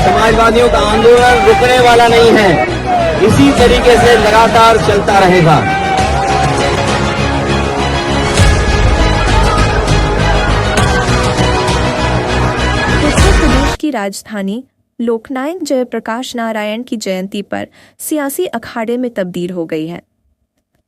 समाजवादियों का आंदोलन रुकने वाला नहीं है, इसी तरीके से लगातार चलता रहेगा। उत्तर प्रदेश की राजधानी लोकनायक जयप्रकाश नारायण की जयंती पर सियासी अखाड़े में तब्दील हो गई है।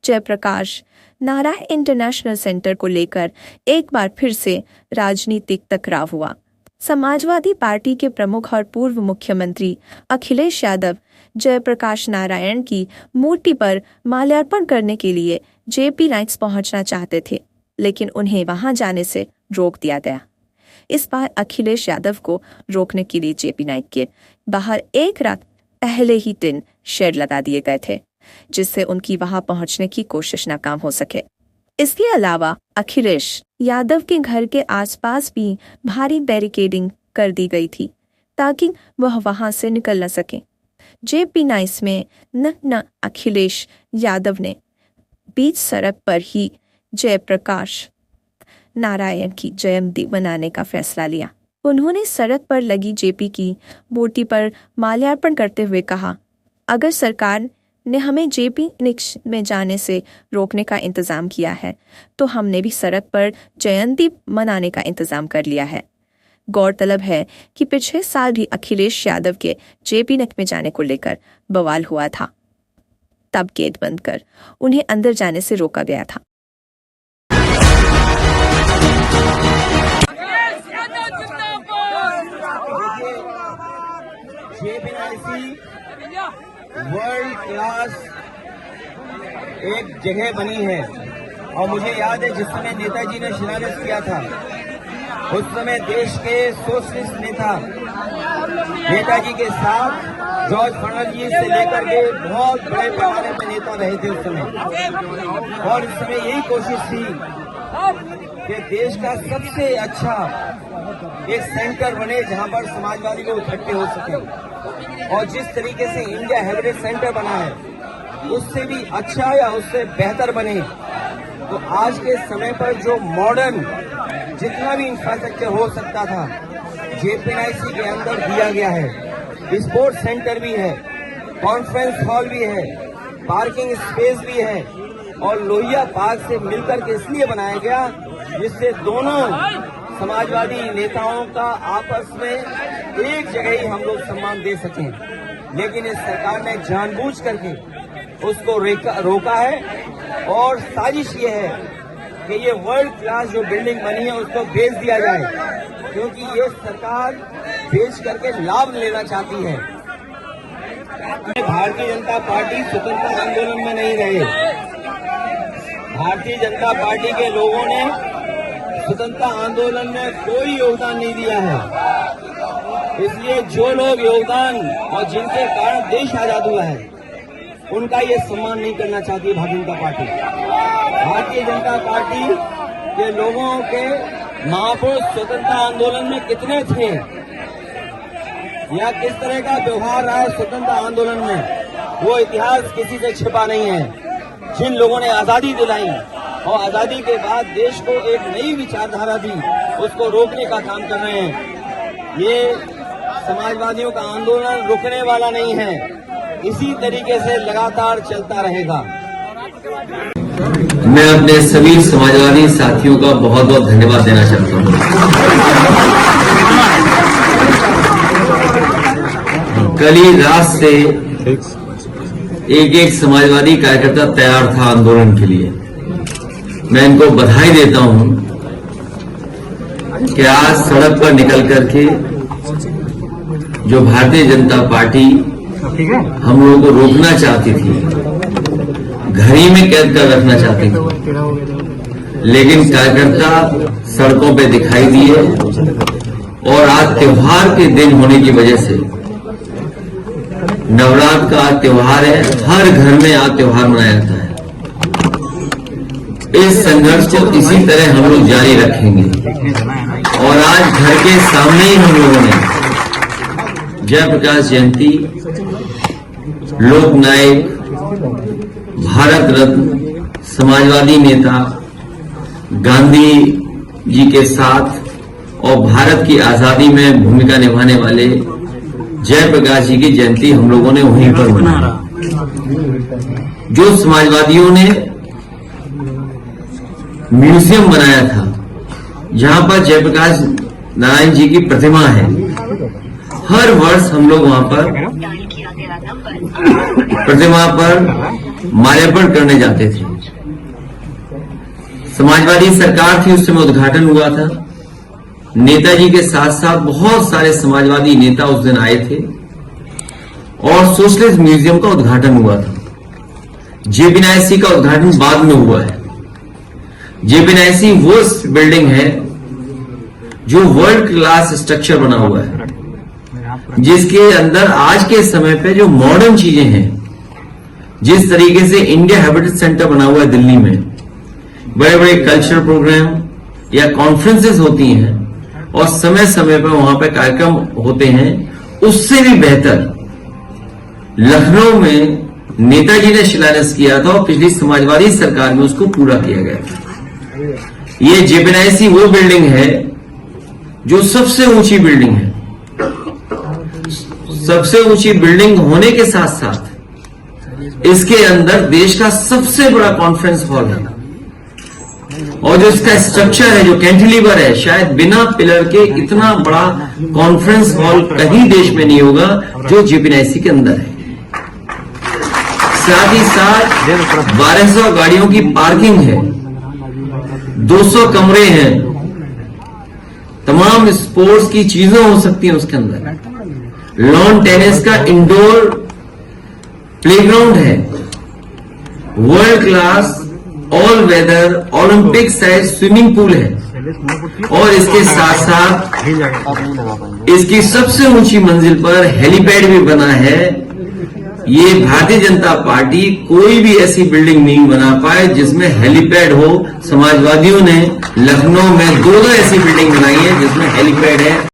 जयप्रकाश नारायण इंटरनेशनल सेंटर को लेकर एक बार फिर से राजनीतिक टकराव हुआ। समाजवादी पार्टी के प्रमुख और पूर्व मुख्यमंत्री अखिलेश यादव जयप्रकाश नारायण की मूर्ति पर माल्यार्पण करने के लिए जेपी नाइट्स पहुंचना चाहते थे, लेकिन उन्हें वहां जाने से रोक दिया गया। इस बार अखिलेश यादव को रोकने के लिए जेपी नाइट के बाहर एक रात पहले ही दिन शेड लगा दिए गए थे, जिससे उनकी वहां पहुंचने की कोशिश नाकाम हो सके। इसके अलावा अखिलेश यादव के घर के आसपास भी भारी बैरिकेडिंग कर दी गई थी ताकि वह वहां से निकल न सके। जेपी नाइट्स में न अखिलेश यादव ने बीच सड़क पर ही जयप्रकाश नारायण की जयंती मनाने का फैसला लिया। उन्होंने सड़क पर लगी जेपी की मूर्ति पर माल्यार्पण करते हुए कहा, अगर सरकार ने हमें जेपी निक्स में जाने से रोकने का इंतजाम किया है तो हमने भी सड़क पर जयंती मनाने का इंतजाम कर लिया है। गौरतलब है कि पिछले साल भी अखिलेश यादव के जेपी निक्स में जाने को लेकर बवाल हुआ था। तब गेट बंद कर उन्हें अंदर जाने से रोका गया था। वर्ल्ड क्लास एक जगह बनी है और मुझे याद है जिस समय नेताजी ने शिलान्यास किया था उस समय देश के सोशलिस्ट नेता नेताजी के साथ जॉर्ज फर्नांडिस से लेकर के बहुत बड़े पैमाने पर नेता रहे थे उस समय, और इस समय यही कोशिश थी कि देश का सबसे अच्छा एक सेंटर बने जहां पर समाजवादी लोग इकट्ठे हो सके। और जिस तरीके से इंडिया हेरिटेज सेंटर बना है उससे भी अच्छा या उससे बेहतर बने, तो आज के समय पर जो मॉडर्न जितना भी इंफ्रास्ट्रक्चर हो सकता था जेपीएनआईसी के अंदर दिया गया है। स्पोर्ट्स सेंटर भी है, कॉन्फ्रेंस हॉल भी है, पार्किंग स्पेस भी है, और लोहिया पार्क से मिलकर के इसलिए बनाया गया जिससे दोनों समाजवादी नेताओं का आपस में एक जगह ही हम लोग सम्मान दे सकें। लेकिन इस सरकार ने जानबूझ करके उसको रोका है और साजिश ये है कि ये वर्ल्ड क्लास जो बिल्डिंग बनी है उसको बेच दिया जाए, क्योंकि ये सरकार बेच करके लाभ लेना चाहती है। भारतीय जनता पार्टी स्वतंत्रता आंदोलन में नहीं रहे। भारतीय जनता पार्टी के लोगों ने स्वतंत्रता आंदोलन में कोई योगदान नहीं दिया है, इसलिए जो लोग योगदान और जिनके कारण देश आजाद हुआ है उनका ये सम्मान नहीं करना चाहती भारतीय जनता पार्टी। भारतीय जनता पार्टी के लोगों के महापुरुष स्वतंत्रता आंदोलन में कितने थे या किस तरह का व्यवहार रहा है स्वतंत्रता आंदोलन में, वो इतिहास किसी से छिपा नहीं है। जिन लोगों ने आजादी दिलाई और आजादी के बाद देश को एक नई विचारधारा दी, उसको रोकने का काम कर रहे हैं। ये समाजवादियों का आंदोलन रुकने वाला नहीं है, इसी तरीके से लगातार चलता रहेगा। मैं अपने सभी समाजवादी साथियों का बहुत बहुत धन्यवाद देना चाहता हूं। कल ही रात से एक समाजवादी कार्यकर्ता तैयार था आंदोलन के लिए। मैं इनको बधाई देता हूं कि आज सड़क पर निकल करके जो भारतीय जनता पार्टी हम लोगों को रोकना चाहती थी, घड़ी में कैद कर रखना चाहती थी, लेकिन कार्यकर्ता सड़कों पे दिखाई दिए। और आज त्योहार के दिन होने की वजह से, नवरात्र का त्योहार है, हर घर में आज त्योहार मनाया जाता है। इस संघर्ष को इसी तरह हम लोग जारी रखेंगे और आज घर के सामने ही हम लोगों ने जयप्रकाश जयंती, लोकनायक, भारत रत्न, समाजवादी नेता गांधी जी के साथ और भारत की आजादी में भूमिका निभाने वाले जयप्रकाश जी की जयंती हम लोगों ने वहीं पर मनाई। जो समाजवादियों ने म्यूजियम बनाया था जहां पर जयप्रकाश नारायण जी की प्रतिमा है, हर वर्ष हम लोग वहां पर प्रतिमा पर माल्यार्पण करने जाते थे। समाजवादी सरकार थी, उस समय उद्घाटन हुआ था। नेताजी के साथ साथ बहुत सारे समाजवादी नेता उस दिन आए थे और सोशलिस्ट म्यूजियम का उद्घाटन हुआ था। जेपीएनआईसी का उद्घाटन बाद में हुआ है। जेपीएनआईसी वो बिल्डिंग है जो वर्ल्ड क्लास स्ट्रक्चर बना हुआ है, जिसके अंदर आज के समय पे जो मॉडर्न चीजें हैं, जिस तरीके से इंडिया हैबिटेट सेंटर बना हुआ है दिल्ली में, बड़े बड़े कल्चरल प्रोग्राम या कॉन्फ्रेंसेस होती हैं और समय समय पर वहां पे कार्यक्रम होते हैं, उससे भी बेहतर लखनऊ में नेताजी ने शिलान्यास किया था और पिछली समाजवादी सरकार में उसको पूरा किया गया था। ये जेपीएनआईसी वो बिल्डिंग है जो सबसे ऊंची बिल्डिंग है। सबसे ऊंची बिल्डिंग होने के साथ साथ इसके अंदर देश का सबसे बड़ा कॉन्फ्रेंस हॉल है और जो इसका स्ट्रक्चर है, जो कैंटिलीवर है, शायद बिना पिलर के इतना बड़ा कॉन्फ्रेंस हॉल कहीं देश में नहीं होगा जो जेपीएनआईसी के अंदर है। साथ ही साथ 1200 गाड़ियों की पार्किंग है, 200 कमरे हैं, तमाम स्पोर्ट्स की चीजें हो सकती हैं उसके अंदर, लॉन टेनिस का इंडोर प्लेग्राउंड है, world class all weather Olympic size swimming pool है और इसके साथ साथ इसकी सबसे ऊंची मंजिल पर हेलीपैड भी बना है। ये भारतीय जनता पार्टी कोई भी ऐसी बिल्डिंग नहीं बना पाए जिसमें हेलीपैड हो। समाजवादियों ने लखनऊ में दो ऐसी बिल्डिंग बनाई है जिसमें हेलीपैड है।